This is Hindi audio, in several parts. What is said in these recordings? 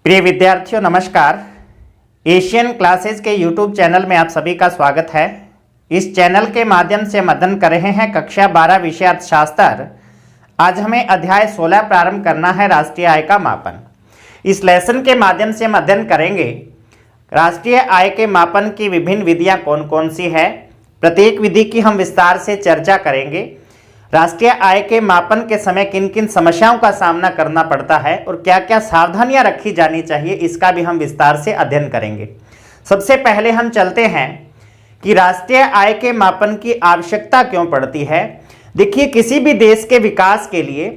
प्रिय विद्यार्थियों नमस्कार। एशियन क्लासेस के यूट्यूब चैनल में आप सभी का स्वागत है। इस चैनल के माध्यम से हम अध्ययन कर रहे हैं कक्षा 12 विषय अर्थशास्त्र। आज हमें अध्याय 16 प्रारंभ करना है, राष्ट्रीय आय का मापन। इस लेसन के माध्यम से हम अध्ययन करेंगे राष्ट्रीय आय के मापन की विभिन्न विधियां कौन कौन सी है। प्रत्येक विधि की हम विस्तार से चर्चा करेंगे। राष्ट्रीय आय के मापन के समय किन किन समस्याओं का सामना करना पड़ता है और क्या क्या सावधानियां रखी जानी चाहिए, इसका भी हम विस्तार से अध्ययन करेंगे। सबसे पहले हम चलते हैं कि राष्ट्रीय आय के मापन की आवश्यकता क्यों पड़ती है। देखिए, किसी भी देश के विकास के लिए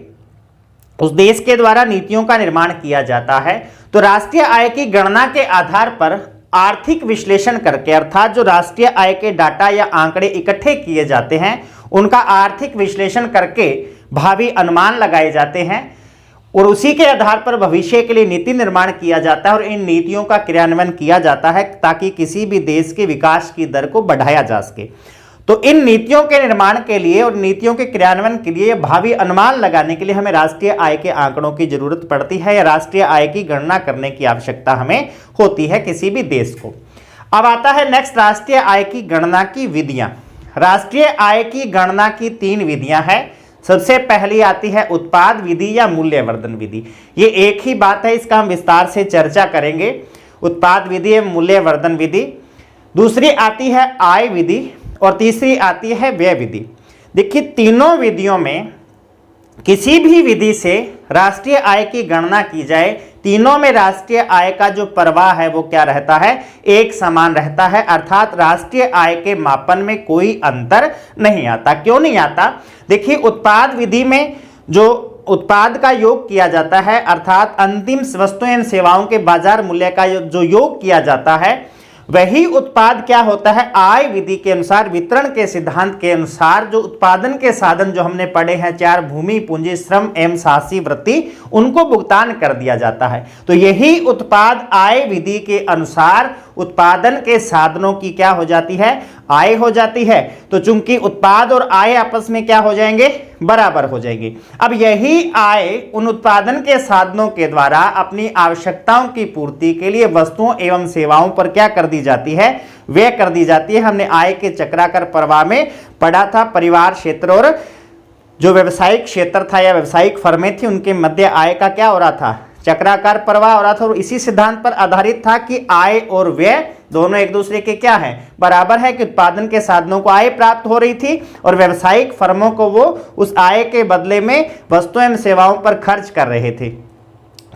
उस देश के द्वारा नीतियों का निर्माण किया जाता है। तो राष्ट्रीय आय की गणना के आधार पर आर्थिक विश्लेषण करके, अर्थात जो राष्ट्रीय आय के डाटा या आंकड़े इकट्ठे किए जाते हैं उनका आर्थिक विश्लेषण करके भावी अनुमान लगाए जाते हैं और उसी के आधार पर भविष्य के लिए नीति निर्माण किया जाता है और इन नीतियों का क्रियान्वयन किया जाता है ताकि किसी भी देश के विकास की दर को बढ़ाया जा सके। तो इन नीतियों के निर्माण के लिए और नीतियों के क्रियान्वयन के लिए, भावी अनुमान लगाने के लिए हमें राष्ट्रीय आय के आंकड़ों की जरूरत पड़ती है या राष्ट्रीय आय की गणना करने की आवश्यकता हमें होती है किसी भी देश को। अब आता है नेक्स्ट, राष्ट्रीय आय की गणना की विधियां। राष्ट्रीय आय की गणना की 3 विधियां हैं। सबसे पहली आती है उत्पाद विधि या मूल्यवर्धन विधि। ये एक ही बात है, इसका हम विस्तार से चर्चा करेंगे। उत्पाद विधि या मूल्यवर्धन विधि। दूसरी आती है आय विधि और तीसरी आती है व्यय विधि। देखिए, तीनों विधियों में किसी भी विधि से राष्ट्रीय आय की गणना की जाए, तीनों में राष्ट्रीय आय का जो प्रवाह है वो क्या रहता है, एक समान रहता है। अर्थात राष्ट्रीय आय के मापन में कोई अंतर नहीं आता। क्यों नहीं आता? देखिए, उत्पाद विधि में जो उत्पाद का योग किया जाता है, अर्थात अंतिम वस्तुएं एवं सेवाओं के बाजार मूल्य का जो योग किया जाता है, वही उत्पाद क्या होता है, आय विधि के अनुसार, वितरण के सिद्धांत के अनुसार जो उत्पादन के साधन जो हमने पढ़े हैं 4, भूमि, पूंजी, श्रम एवं साहसी वृत्ति, उनको भुगतान कर दिया जाता है। तो यही उत्पाद आय विधि के अनुसार उत्पादन के साधनों की क्या हो जाती है, आय हो जाती है। तो चूंकि उत्पाद और आय आपस में क्या हो जाएंगे, बराबर हो जाएंगे। अब यही आय उन उत्पादन के साधनों के द्वारा अपनी आवश्यकताओं की पूर्ति के लिए वस्तुओं एवं सेवाओं पर क्या कर दी जाती है, व्यय कर दी जाती है। हमने आय के चक्राकार प्रवाह में पढ़ा था, परिवार क्षेत्र और जो व्यवसायिक क्षेत्र था या व्यवसायिक फर्में थी उनके मध्य आय का क्या हो रहा था, चक्राकार प्रवाह हो रहा था। और इसी सिद्धांत पर आधारित था कि आय और व्यय दोनों एक दूसरे के क्या है, बराबर है। कि उत्पादन के साधनों को आय प्राप्त हो रही थी और व्यवसायिक फर्मों को वो उस आय के बदले में वस्तुओं एवं सेवाओं पर खर्च कर रहे थे।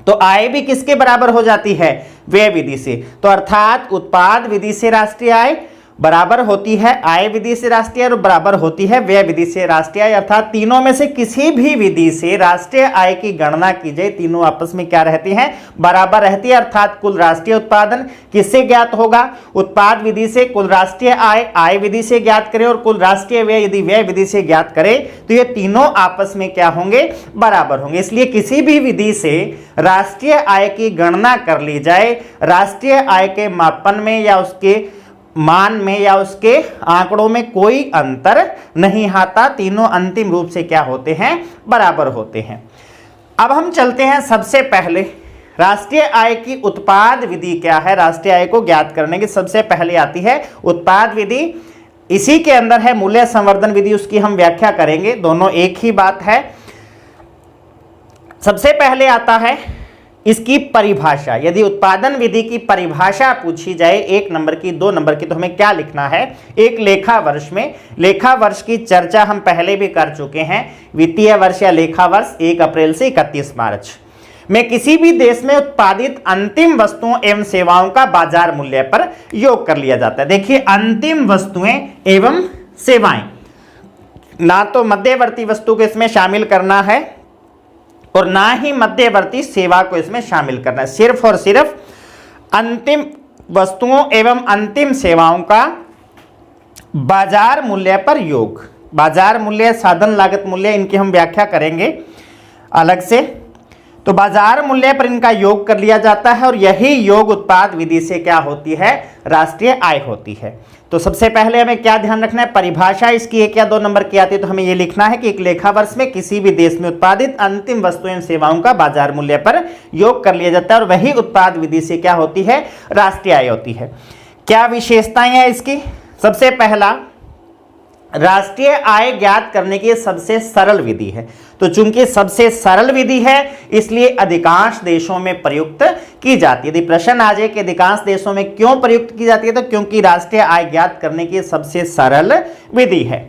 तो आय भी किसके बराबर हो जाती है, व्यय विधि से। तो अर्थात उत्पाद विधि से राष्ट्रीय आय बराबर होती है आय विधि से राष्ट्रीय आय और बराबर होती है व्यय विधि से राष्ट्रीय आय। अर्थात तीनों में से किसी भी विधि से राष्ट्रीय आय की गणना की जाए, तीनों आपस में क्या रहती हैं, बराबर रहती है। अर्थात कुल राष्ट्रीय उत्पादन किससे ज्ञात होगा, उत्पाद विधि से। कुल राष्ट्रीय आय आय विधि से ज्ञात करें और कुल राष्ट्रीय व्यय यदि व्यय विधि से ज्ञात करें तो ये तीनों आपस में क्या होंगे, बराबर होंगे। इसलिए किसी भी विधि से राष्ट्रीय आय की गणना कर ली जाए, राष्ट्रीय आय के मापन में या उसके मान में या उसके आंकड़ों में कोई अंतर नहीं आता। तीनों अंतिम रूप से क्या होते हैं, बराबर होते हैं। अब हम चलते हैं सबसे पहले राष्ट्रीय आय की उत्पाद विधि क्या है। राष्ट्रीय आय को ज्ञात करने की सबसे पहले आती है उत्पाद विधि। इसी के अंदर है मूल्य संवर्धन विधि, उसकी हम व्याख्या करेंगे। दोनों एक ही बात है। सबसे पहले आता है इसकी परिभाषा। यदि उत्पादन विधि की परिभाषा पूछी जाए 1 नंबर की, 2 नंबर की, तो हमें क्या लिखना है, एक लेखा वर्ष में। लेखा वर्ष की चर्चा हम पहले भी कर चुके हैं। वित्तीय वर्ष या लेखा वर्ष 1 अप्रैल से 31 मार्च में किसी भी देश में उत्पादित अंतिम वस्तुओं एवं सेवाओं का बाजार मूल्य पर योग कर लिया जाता है। देखिए, अंतिम वस्तुएं एवं सेवाएं, ना तो मध्यवर्ती वस्तु को इसमें शामिल करना है और ना ही मध्यवर्ती सेवा को इसमें शामिल करना है। सिर्फ और सिर्फ अंतिम वस्तुओं एवं अंतिम सेवाओं का बाजार मूल्य पर योग। बाजार मूल्य, साधन लागत मूल्य, इनकी हम व्याख्या करेंगे अलग से। तो बाजार मूल्य पर इनका योग कर लिया जाता है और यही योग उत्पाद विधि से क्या होती है, राष्ट्रीय आय होती है। तो सबसे पहले हमें क्या ध्यान रखना है, परिभाषा इसकी 1 या 2 नंबर की आती है, तो हमें यह लिखना है कि एक लेखा वर्ष में किसी भी देश में उत्पादित अंतिम वस्तुओं एवं सेवाओं का बाजार मूल्य पर योग कर लिया जाता है और वही उत्पाद विधि से क्या होती है, राष्ट्रीय आय होती है। क्या विशेषताएं हैं इसकी, सबसे पहला राष्ट्रीय आय ज्ञात करने की सबसे सरल विधि है। तो चूंकि सबसे सरल विधि है इसलिए अधिकांश देशों में प्रयुक्त की जाती है। यदि प्रश्न आ जाए कि अधिकांश देशों में क्यों प्रयुक्त की जाती है, तो क्योंकि राष्ट्रीय आय ज्ञात करने की सबसे सरल विधि है।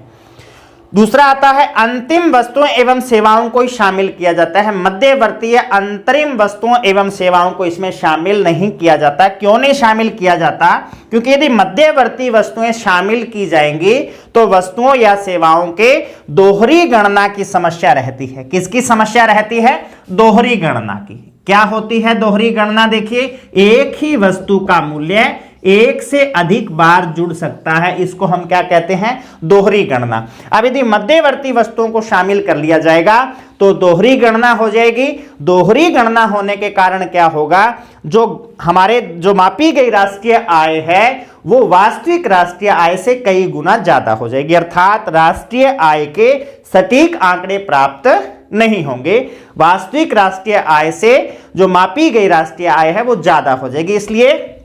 दूसरा आता है अंतिम वस्तुओं एवं सेवाओं को शामिल किया जाता है, मध्यवर्ती या अंतरिम वस्तुओं एवं सेवाओं को इसमें शामिल नहीं किया जाता। क्यों नहीं शामिल किया जाता, क्योंकि यदि मध्यवर्ती वस्तुएं शामिल की जाएंगी तो वस्तुओं या सेवाओं के दोहरी गणना की समस्या रहती है। किसकी समस्या रहती है, दोहरी गणना की। क्या होती है दोहरी गणना, देखिए एक ही वस्तु का मूल्य एक से अधिक बार जुड़ सकता है, इसको हम क्या कहते हैं, दोहरी गणना। अब यदि मध्यवर्ती वस्तुओं को शामिल कर लिया जाएगा तो दोहरी गणना हो जाएगी। दोहरी गणना होने के कारण क्या होगा, जो मापी गई राष्ट्रीय आय है वो वास्तविक राष्ट्रीय आय से कई गुना ज्यादा हो जाएगी, अर्थात राष्ट्रीय आय के सटीक आंकड़े प्राप्त नहीं होंगे। वास्तविक राष्ट्रीय आय से जो मापी गई राष्ट्रीय आय है वो ज्यादा हो जाएगी, इसलिए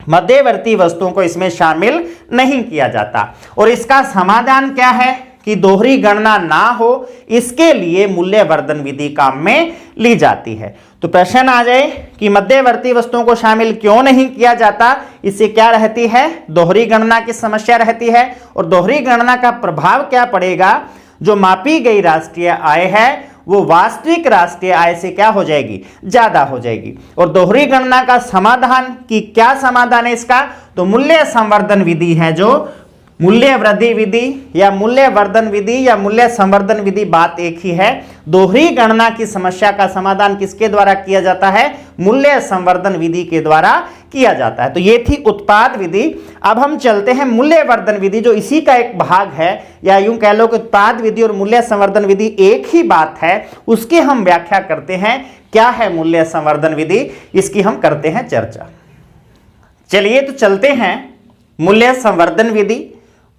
मध्यवर्ती वस्तुओं को इसमें शामिल नहीं किया जाता। और इसका समाधान क्या है कि दोहरी गणना ना हो, इसके लिए मूल्यवर्धन विधि काम में ली जाती है। तो प्रश्न आ जाए कि मध्यवर्ती वस्तुओं को शामिल क्यों नहीं किया जाता, इससे क्या रहती है, दोहरी गणना की समस्या रहती है। और दोहरी गणना का प्रभाव क्या पड़ेगा, जो मापी गई राष्ट्रीय आय है वो वास्तविक राष्ट्रीय आय से क्या हो जाएगी, ज्यादा हो जाएगी। और दोहरी गणना का समाधान की क्या समाधान है इसका, तो मूल्य संवर्धन विधि है, जो मूल्य वृद्धि विधि या मूल्यवर्धन विधि या मूल्य संवर्धन विधि, बात एक ही है। दोहरी गणना की समस्या का समाधान किसके द्वारा किया जाता है, मूल्य संवर्धन विधि के द्वारा किया जाता है। तो ये थी उत्पाद विधि। अब हम चलते हैं मूल्यवर्धन विधि, जो इसी का एक भाग है, या यूं कह लो कि उत्पाद विधि और मूल्य संवर्धन विधि एक ही बात है, उसकी हम व्याख्या करते हैं। क्या है मूल्य संवर्धन विधि, इसकी हम करते हैं चर्चा। चलिए तो चलते हैं मूल्य संवर्धन विधि,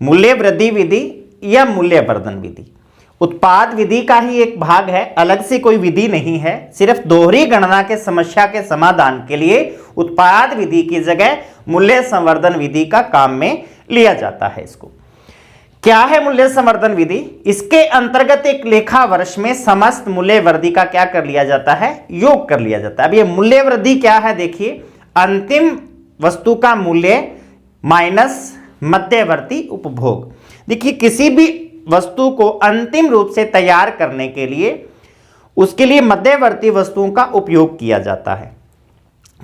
मूल्य वृद्धि विधि या मूल्यवर्धन विधि। उत्पाद विधि का ही एक भाग है, अलग से कोई विधि नहीं है। सिर्फ दोहरी गणना के समस्या के समाधान के लिए उत्पाद विधि की जगह मूल्य संवर्धन विधि का काम में लिया जाता है। इसको क्या है मूल्य संवर्धन विधि, इसके अंतर्गत एक लेखा वर्ष में समस्त मूल्य वृद्धि का क्या कर लिया जाता है, योग कर लिया जाता है। अब ये मूल्य वृद्धि क्या है, देखिए अंतिम वस्तु का मूल्य माइनस मध्यवर्ती उपभोग। देखिए किसी भी वस्तु को अंतिम रूप से तैयार करने के लिए उसके लिए मध्यवर्ती वस्तुओं का उपयोग किया जाता है।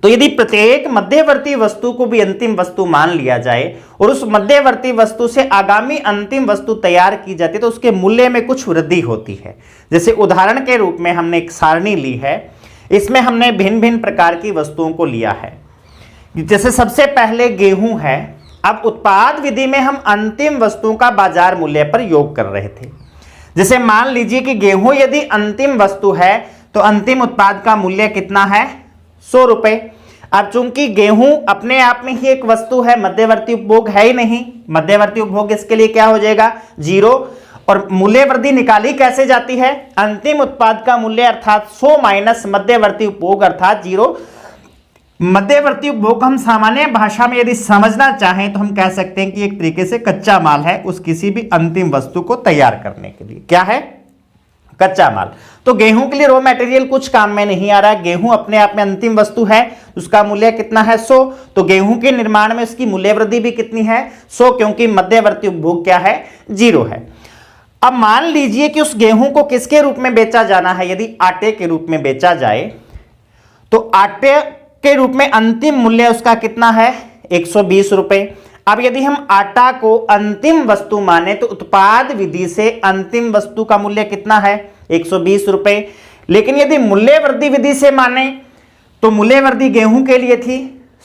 तो यदि प्रत्येक मध्यवर्ती वस्तु को भी अंतिम वस्तु मान लिया जाए और उस मध्यवर्ती वस्तु से आगामी अंतिम वस्तु तैयार की जाती है तो उसके मूल्य में कुछ वृद्धि होती है। जैसे उदाहरण के रूप में हमने एक सारणी ली है, इसमें हमने भिन्न भिन्न प्रकार की वस्तुओं को लिया है। जैसे सबसे पहले गेहूं है। अब उत्पाद विधि में हम अंतिम वस्तुओं का बाजार मूल्य पर योग कर रहे थे। जैसे मान लीजिए कि गेहूं यदि अंतिम वस्तु है तो अंतिम उत्पाद का मूल्य कितना है, 100 रुपए। अब चूंकि गेहूं अपने आप में ही एक वस्तु है, मध्यवर्ती उपभोग है ही नहीं, मध्यवर्ती उपभोग इसके लिए क्या हो जाएगा, 0। और मूल्य वृद्धि निकाली कैसे जाती है, अंतिम उत्पाद का मूल्य अर्थात 100 माइनस मध्यवर्ती उपभोग अर्थात 0। मध्यवर्ती उपभोग हम सामान्य भाषा में यदि समझना चाहें तो हम कह सकते हैं कि एक तरीके से कच्चा माल है उस किसी भी अंतिम वस्तु को तैयार करने के लिए। क्या है, कच्चा माल। तो गेहूं के लिए रॉ मटेरियल कुछ काम में नहीं आ रहा है, गेहूं अपने आप में अंतिम वस्तु है, उसका मूल्य कितना है, 100। तो गेहूं के निर्माण में उसकी मूल्य वृद्धि भी कितनी है, 100, क्योंकि मध्यवर्ती उपभोग क्या है, 0 है। अब मान लीजिए कि उस गेहूं को किसके रूप में बेचा जाना है, यदि आटे के रूप में बेचा जाए तो आटे के रूप में अंतिम मूल्य उसका कितना है, 120 रुपए। अब यदि हम आटा को अंतिम वस्तु माने तो उत्पाद विधि से अंतिम वस्तु का मूल्य कितना है, 120 रुपए। लेकिन यदि मूल्य वृद्धि विधि से माने तो मूल्य वृद्धि गेहूं के लिए थी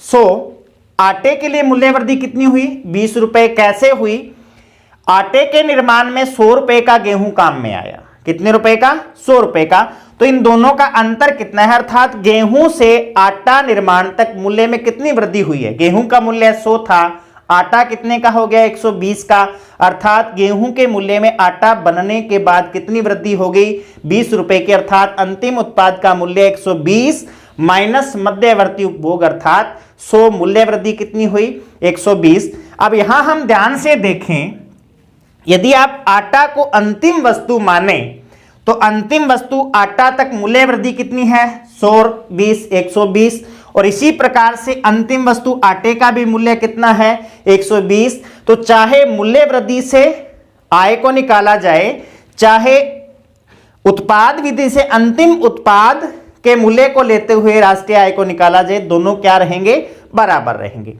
100, आटे के लिए मूल्य वृद्धि कितनी हुई, 20 रुपए। कैसे हुई, आटे के निर्माण में 100 रुपए का गेहूं काम में आया, कितने रुपए का, 100 रुपए का। तो इन दोनों का अंतर कितना है, अर्थात गेहूं से आटा निर्माण तक मूल्य में कितनी वृद्धि हुई है। गेहूं का मूल्य 100 था, आटा कितने का हो गया 120 का, अर्थात गेहूं के मूल्य में आटा बनने के बाद कितनी वृद्धि हो गई 20 रुपए की, अर्थात अंतिम उत्पाद का मूल्य 120 माइनस मध्यवर्ती उपभोग अर्थात 100, मूल्य वृद्धि कितनी हुई 120। अब यहां हम ध्यान से देखें, यदि आप आटा को अंतिम वस्तु माने तो अंतिम वस्तु आटा तक मूल्य वृद्धि कितनी है 120 120, और इसी प्रकार से अंतिम वस्तु आटे का भी मूल्य कितना है 120। तो चाहे मूल्य वृद्धि से आय को निकाला जाए, चाहे उत्पाद विधि से अंतिम उत्पाद के मूल्य को लेते हुए राष्ट्रीय आय को निकाला जाए, दोनों क्या रहेंगे, बराबर रहेंगे।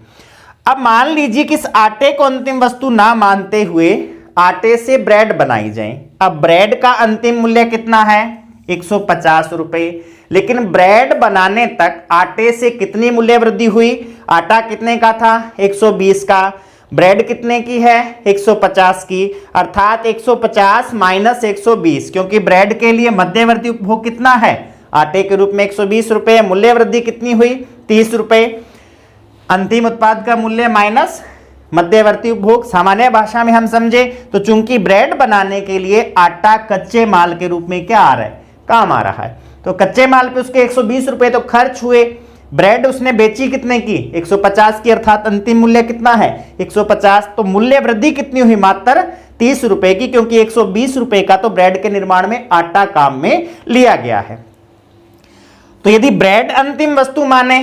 अब मान लीजिए कि इस आटे को अंतिम वस्तु ना मानते हुए आटे से ब्रेड बनाई जाए। अब ब्रेड का अंतिम मूल्य कितना है 150 रुपए, लेकिन ब्रेड बनाने तक आटे से कितनी मूल्य वृद्धि हुई, आटा कितने का था 120 का, ब्रेड कितने की है 150 की, अर्थात 150 माइनस 120, क्योंकि ब्रेड के लिए मध्यवर्ती उपभोग कितना है आटे के रूप में 120 रुपए, मूल्य वृद्धि कितनी हुई 30 रुपए, अंतिम उत्पाद का मूल्य माइनस मध्यवर्ती उपभोग। सामान्य भाषा में हम समझे तो चूंकि ब्रेड बनाने के लिए आटा कच्चे माल के रूप में क्या आ रहा है, काम आ रहा है, तो कच्चे माल पे उसके 120 रुपए तो खर्च हुए, ब्रेड उसने बेची कितने की 150 की, अर्थात अंतिम मूल्य कितना है 150, तो मूल्य वृद्धि कितनी हुई मात्र 30 रुपए की, क्योंकि 120 रुपए का तो ब्रेड के निर्माण में आटा काम में लिया गया है। तो यदि ब्रेड अंतिम वस्तु माने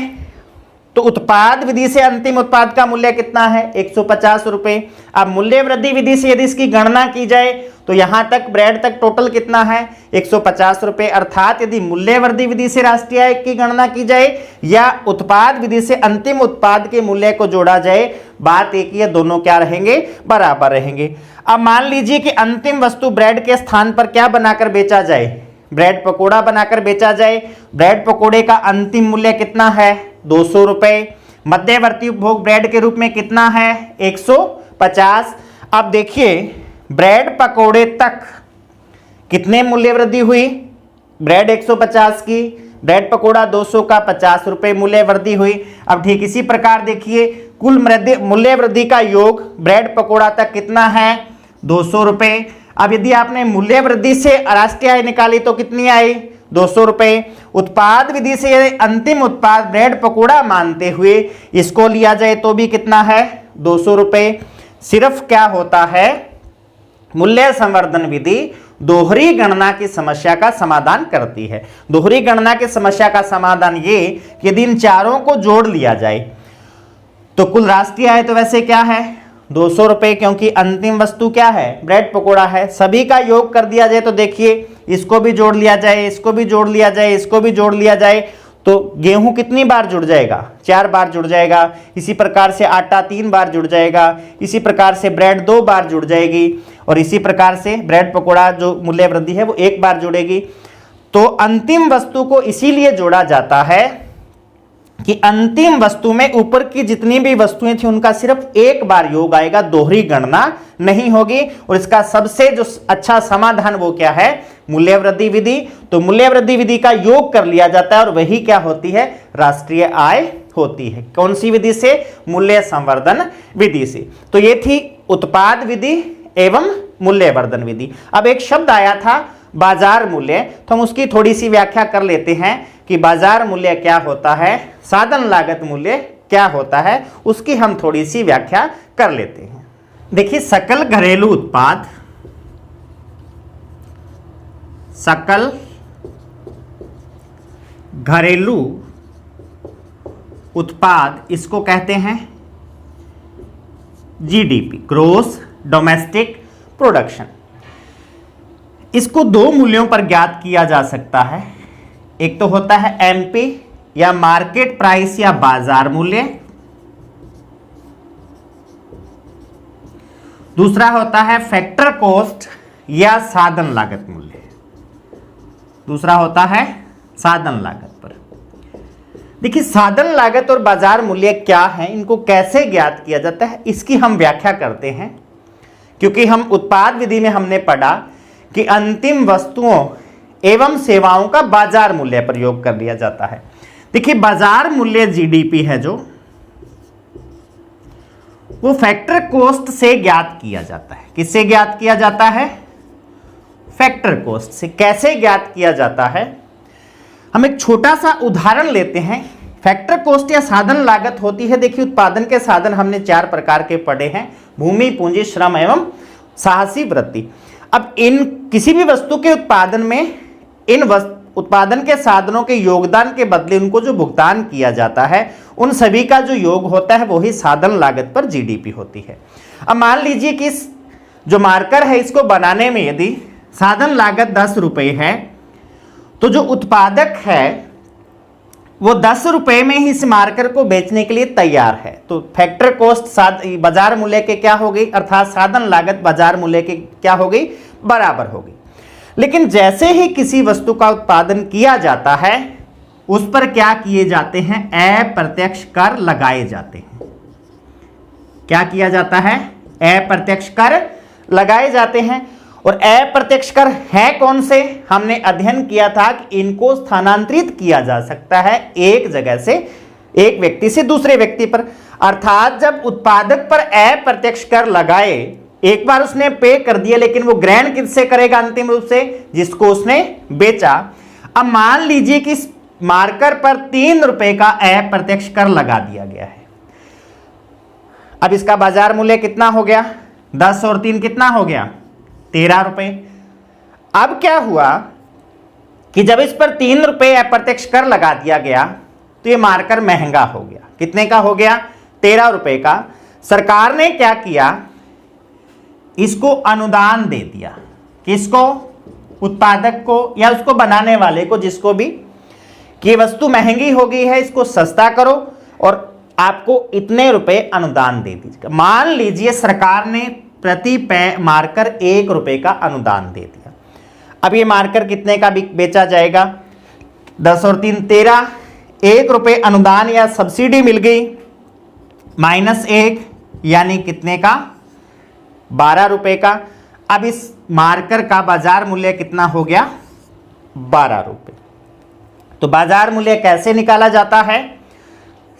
तो उत्पाद विधि से अंतिम उत्पाद का मूल्य कितना है 150 रुपए। अब मूल्य वृद्धि विधि से यदि इसकी गणना की जाए तो यहां तक ब्रेड तक टोटल कितना है 150 रुपए, अर्थात यदि मूल्य वृद्धि विधि से राष्ट्रीय आय की गणना की जाए या उत्पाद विधि से अंतिम उत्पाद के मूल्य को जोड़ा जाए, बात एक ही है, दोनों क्या रहेंगे, बराबर रहेंगे। अब मान लीजिए कि अंतिम वस्तु ब्रेड के स्थान पर क्या बनाकर बेचा जाए, ब्रेड पकोड़ा बनाकर बेचा जाए। ब्रेड पकोड़े का अंतिम मूल्य कितना है 200 रुपए, मध्यवर्ती उपभोग ब्रेड के रूप में कितना है 150। अब देखिए ब्रेड पकोड़े तक कितने मूल्य वृद्धि हुई, ब्रेड 150 की, ब्रेड पकोड़ा 200 का 50 रुपए मूल्य वृद्धि हुई। अब ठीक इसी प्रकार देखिए कुल मूल्य वृद्धि का योग ब्रेड पकोड़ा तक कितना है 200 रुपए। अब यदि आपने मूल्य वृद्धि से राष्ट्रीय आय निकाली तो कितनी आई 200 रुपए। उत्पाद विधि से अंतिम उत्पाद ब्रेड पकोड़ा मानते हुए इसको लिया जाए तो भी कितना है 200 रुपए। सिर्फ क्या होता है, मूल्य संवर्धन विधि दोहरी गणना की समस्या का समाधान करती है। दोहरी गणना की समस्या का समाधान ये कि यदि इन चारों को जोड़ लिया जाए तो कुल राष्ट्रीय आय तो वैसे क्या है 200 रुपए, क्योंकि अंतिम वस्तु क्या है ब्रेड पकोड़ा है। सभी का योग कर दिया जाए तो देखिए इसको भी जोड़ लिया जाए, इसको भी जोड़ लिया जाए, इसको भी जोड़ लिया जाए तो गेहूं कितनी बार जुड़ जाएगा 4 बार जुड़ जाएगा। इसी प्रकार से आटा 3 बार जुड़ जाएगा, इसी प्रकार से ब्रेड 2 बार जुड़ जाएगी, और इसी प्रकार से ब्रेड पकोड़ा जो मूल्य वृद्धि है वो 1 बार जुड़ेगी। तो अंतिम वस्तु को इसीलिए जोड़ा जाता है कि अंतिम वस्तु में ऊपर की जितनी भी वस्तुएं थी उनका सिर्फ एक बार योग आएगा, दोहरी गणना नहीं होगी। और इसका सबसे जो अच्छा समाधान वो क्या है, मूल्य वृद्धि विधि। तो मूल्य वृद्धि विधि का योग कर लिया जाता है और वही क्या होती है, राष्ट्रीय आय होती है। कौन सी विधि से, मूल्य संवर्धन विधि से। तो ये थी उत्पाद विधि एवं मूल्यवर्धन विधि। अब एक शब्द आया था बाजार मूल्य, तो हम उसकी थोड़ी सी व्याख्या कर लेते हैं कि बाजार मूल्य क्या होता है, साधन लागत मूल्य क्या होता है, उसकी हम थोड़ी सी व्याख्या कर लेते हैं। देखिए सकल घरेलू उत्पाद, सकल घरेलू उत्पाद इसको कहते हैं जीडीपी, ग्रोस डोमेस्टिक प्रोडक्शन। इसको 2 मूल्यों पर ज्ञात किया जा सकता है। एक तो होता है एमपी या मार्केट प्राइस या बाजार मूल्य, दूसरा होता है फैक्टर कॉस्ट या साधन लागत मूल्य, दूसरा होता है साधन लागत पर। देखिए साधन लागत और बाजार मूल्य क्या है, इनको कैसे ज्ञात किया जाता है, इसकी हम व्याख्या करते हैं। क्योंकि हम उत्पाद विधि में हमने पढ़ा कि अंतिम वस्तुओं एवं सेवाओं का बाजार मूल्य प्रयोग कर लिया जाता है। देखिए बाजार मूल्य जीडीपी है जो वो फैक्टर कॉस्ट से ज्ञात किया जाता है। किससे ज्ञात किया जाता है? फैक्टर कॉस्ट से। कैसे ज्ञात किया जाता है? हम एक छोटा सा उदाहरण लेते हैं। फैक्टर कॉस्ट या साधन लागत होती है, देखिए उत्पादन के साधन हमने 4 प्रकार के पढ़े हैं, भूमि, पूंजी, श्रम एवं साहसी वृत्ति। अब इन किसी भी वस्तु के उत्पादन में इन उत्पादन के साधनों के योगदान के बदले उनको जो भुगतान किया जाता है उन सभी का जो योग होता है वही साधन लागत पर जीडीपी होती है। अब मान लीजिए कि इस जो मार्कर है इसको बनाने में यदि साधन लागत 10 रुपये है तो जो उत्पादक है वो 10 रुपये में ही इस मार्कर को बेचने के लिए तैयार है। तो फैक्टर कॉस्ट बाजार मूल्य के क्या हो गई, अर्थात साधन लागत बाजार मूल्य के क्या हो गई, बराबर हो गई। लेकिन जैसे ही किसी वस्तु का उत्पादन किया जाता है उस पर क्या किए जाते हैं, अप्रत्यक्ष कर लगाए जाते हैं। क्या किया जाता है? अप्रत्यक्ष कर लगाए जाते हैं। और अप्रत्यक्ष कर है कौन से? हमने अध्ययन किया था कि इनको स्थानांतरित किया जा सकता है एक जगह से, एक व्यक्ति से दूसरे व्यक्ति पर। अर्थात जब उत्पादक पर अप्रत्यक्ष कर लगाए, एक बार उसने पे कर दिया, लेकिन वो ग्रहण किससे करेगा अंतिम रूप से? जिसको उसने बेचा। अब मान लीजिए कि इस मार्कर पर 3 रुपए का अप्रत्यक्ष कर लगा दिया गया है। अब इसका बाजार मूल्य कितना हो गया? 10 और 3 कितना हो गया? 13 रुपए। अब क्या हुआ कि जब इस पर 3 रुपए अप्रत्यक्ष कर लगा दिया गया तो ये मार्कर महंगा हो गया। कितने का हो गया? 13 रुपए का। सरकार ने क्या किया, इसको अनुदान दे दिया। किसको? उत्पादक को या उसको बनाने वाले को, जिसको भी, कि ये वस्तु महंगी हो गई है, इसको सस्ता करो और आपको इतने रुपए अनुदान दे दीजिएगा। मान लीजिए सरकार ने प्रति मार्कर 1 रुपए का अनुदान दे दिया। अब ये मार्कर कितने का बेचा जाएगा? 10 और 3 13, 1 रुपए अनुदान या सब्सिडी मिल गई, -1 यानी कितने का? 12 रुपए का। अब इस मार्कर का बाजार मूल्य कितना हो गया? 12 रुपए। तो बाजार मूल्य कैसे निकाला जाता है?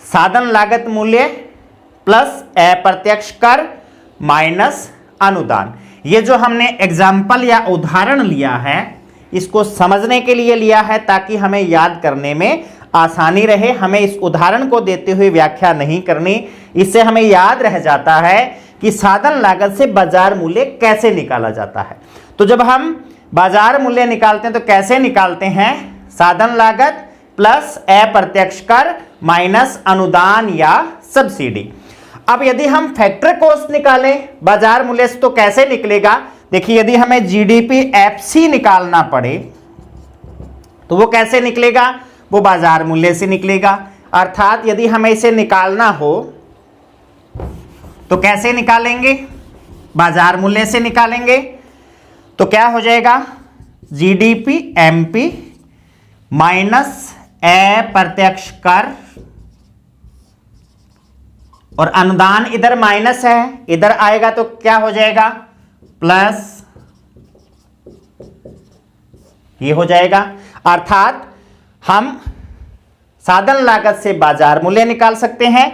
साधन लागत मूल्य प्लस अप्रत्यक्ष कर माइनस अनुदान। ये जो हमने एग्जाम्पल या उदाहरण लिया है इसको समझने के लिए लिया है ताकि हमें याद करने में आसानी रहे। हमें इस उदाहरण को देते हुए व्याख्या नहीं करनी, इससे हमें याद रह जाता है कि साधन लागत से बाजार मूल्य कैसे निकाला जाता है। तो जब हम बाजार मूल्य निकालते हैं तो कैसे निकालते हैं? साधन लागत प्लस अप्रत्यक्ष कर माइनस अनुदान या सब्सिडी। अब यदि हम फैक्टर कॉस्ट निकालें बाजार मूल्य से तो कैसे निकलेगा? देखिए यदि हमें जीडीपी एफसी निकालना पड़े तो वो कैसे निकलेगा? वो बाजार मूल्य से निकलेगा। अर्थात यदि हमें इसे निकालना हो तो कैसे निकालेंगे? बाजार मूल्य से निकालेंगे। तो क्या हो जाएगा? जीडीपी एमपी माइनस अप्रत्यक्ष कर, और अनुदान इधर माइनस है, इधर आएगा तो क्या हो जाएगा? प्लस। ये हो जाएगा। अर्थात हम साधन लागत से बाजार मूल्य निकाल सकते हैं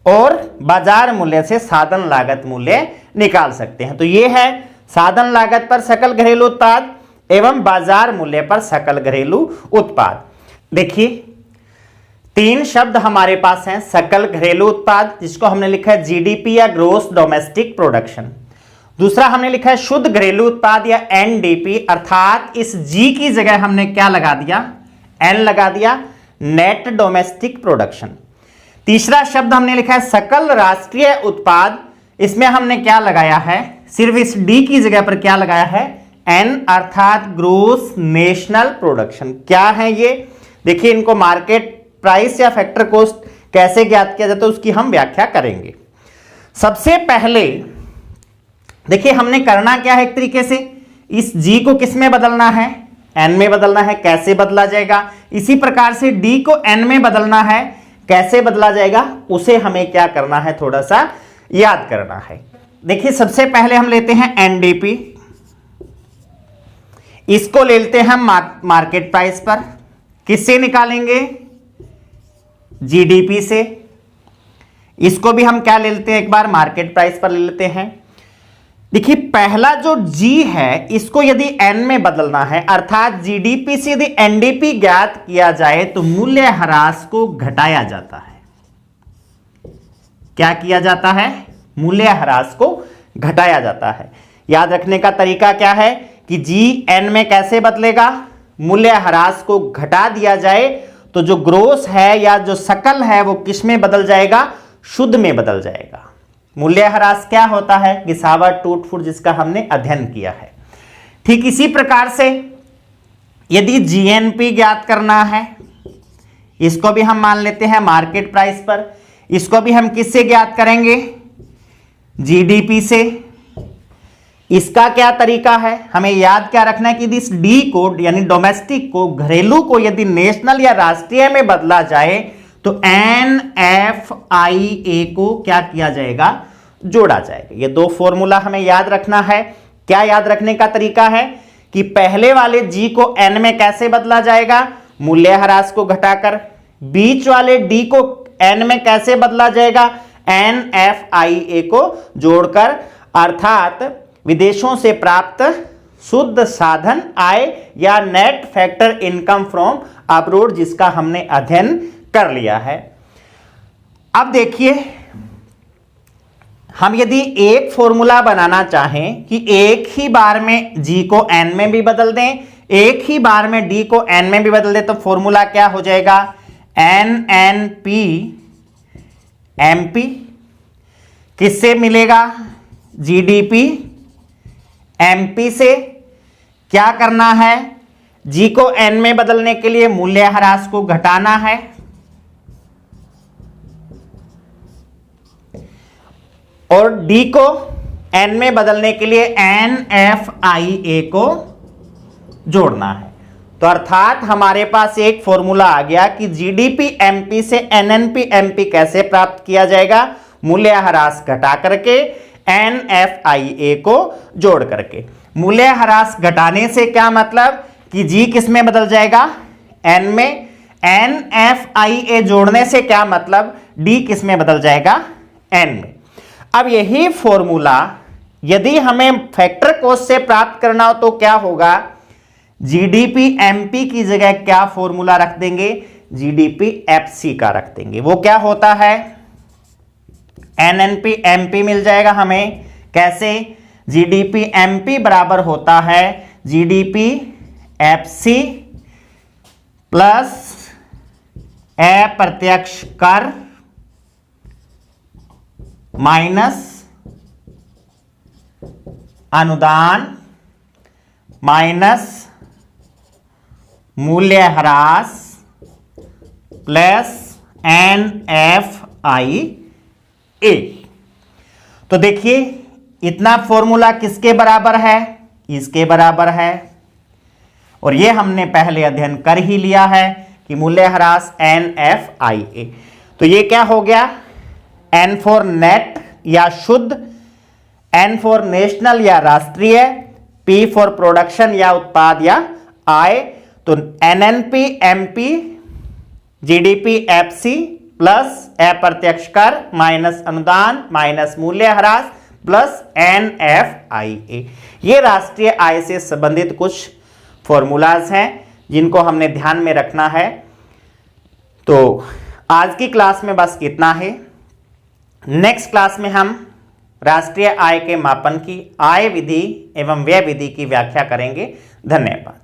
और बाजार मूल्य से साधन लागत मूल्य निकाल सकते हैं। तो ये है साधन लागत पर सकल घरेलू उत्पाद एवं बाजार मूल्य पर सकल घरेलू उत्पाद। देखिए 3 शब्द हमारे पास हैं। सकल घरेलू उत्पाद जिसको हमने लिखा है जीडीपी या ग्रोस डोमेस्टिक प्रोडक्शन। दूसरा हमने लिखा है शुद्ध घरेलू उत्पाद या एनडीपी, अर्थात इस जी की जगह हमने क्या लगा दिया? एन लगा दिया, नेट डोमेस्टिक प्रोडक्शन। तीसरा शब्द हमने लिखा है सकल राष्ट्रीय उत्पाद, इसमें हमने क्या लगाया है? सिर्फ इस डी की जगह पर क्या लगाया है? एन, अर्थात ग्रोस नेशनल प्रोडक्शन। क्या है ये? देखिए इनको मार्केट प्राइस या फैक्टर कॉस्ट कैसे ज्ञात किया जाता है उसकी हम व्याख्या करेंगे। सबसे पहले देखिए हमने करना क्या है, एक तरीके से इस जी को किस में बदलना है? एन में बदलना है। कैसे बदला जाएगा? इसी प्रकार से डी को एन में बदलना है। कैसे बदला जाएगा उसे हमें क्या करना है? थोड़ा सा याद करना है। देखिए सबसे पहले हम लेते हैं एनडीपी। इसको ले लेते हैं हम मार्केट प्राइस पर। किससे निकालेंगे? जीडीपी से। इसको भी हम क्या ले लेते हैं, एक बार मार्केट प्राइस पर ले लेते हैं। देखिए पहला जो जी है इसको यदि एन में बदलना है, अर्थात जीडीपी से यदि एनडीपी ज्ञात किया जाए तो मूल्य ह्रास को घटाया जाता है। क्या किया जाता है? मूल्य ह्रास को घटाया जाता है। याद रखने का तरीका क्या है कि जी एन में कैसे बदलेगा? मूल्य ह्रास को घटा दिया जाए तो जो ग्रोस है या जो सकल है वो किस में बदल जाएगा? शुद्ध में बदल जाएगा। मूल्य ह्रास क्या होता है? गिसावट, टूट फूट, जिसका हमने अध्ययन किया है। ठीक इसी प्रकार से यदि जीएनपी ज्ञात करना है, इसको भी हम मान लेते हैं मार्केट प्राइस पर। इसको भी हम किससे ज्ञात करेंगे? जीडीपी से। इसका क्या तरीका है? हमें याद क्या रखना है कि इस डी को यानी डोमेस्टिक को, घरेलू को यदि नेशनल या राष्ट्रीय में बदला जाए तो NFIA को क्या किया जाएगा? जोड़ा जाएगा। ये दो फॉर्मूला हमें याद रखना है। क्या याद रखने का तरीका है कि पहले वाले G को N में कैसे बदला जाएगा? मूल्य ह्रास को घटाकर। बीच वाले D को N में कैसे बदला जाएगा? NFIA को जोड़कर, अर्थात विदेशों से प्राप्त शुद्ध साधन आय या net factor income from abroad, जिसका हमने अध्ययन कर लिया है। अब देखिए हम यदि एक फॉर्मूला बनाना चाहें कि एक ही बार में G को N में भी बदल दें, एक ही बार में D को N में भी बदल दें, तो फॉर्मूला क्या हो जाएगा? NNP MP। किससे मिलेगा? GDP MP से। क्या करना है? G को N में बदलने के लिए मूल्य ह्रास को घटाना है और D को N में बदलने के लिए NFIA को जोड़ना है। तो अर्थात हमारे पास एक फॉर्मूला आ गया कि GDP MP से NNP MP कैसे प्राप्त किया जाएगा? मूल्य ह्रास घटा करके, NFIA को जोड़ करके। मूल्य ह्रास घटाने से क्या मतलब कि G किस में बदल जाएगा? N में। NFIA जोड़ने से क्या मतलब? D किस में बदल जाएगा? N में। अब यही फॉर्मूला यदि हमें फैक्टर कॉस्ट से प्राप्त करना हो तो क्या होगा? GDP MP की जगह क्या फॉर्मूला रख देंगे? GDP FC का रख देंगे। वो क्या होता है? NNP MP मिल जाएगा हमें। कैसे? GDP MP बराबर होता है GDP FC प्लस अप्रत्यक्ष कर माइनस अनुदान माइनस मूल्य ह्रास प्लस NFIA। तो देखिए इतना फॉर्मूला किसके बराबर है? इसके बराबर है। और ये हमने पहले अध्ययन कर ही लिया है कि मूल्य ह्रास NFIA। तो ये क्या हो गया? N फॉर नेट या शुद्ध, N फॉर नेशनल या राष्ट्रीय, P फॉर प्रोडक्शन या उत्पाद या आय। तो NNP MP GDP FC plus अप्रत्यक्ष कर माइनस अनुदान माइनस मूल्य ह्रास प्लस NFIA। ये राष्ट्रीय आय से संबंधित कुछ फॉर्मूलाज हैं जिनको हमने ध्यान में रखना है। तो आज की क्लास में बस इतना ही। नेक्स्ट क्लास में हम राष्ट्रीय आय के मापन की आय विधि एवं व्यय विधि की व्याख्या करेंगे। धन्यवाद।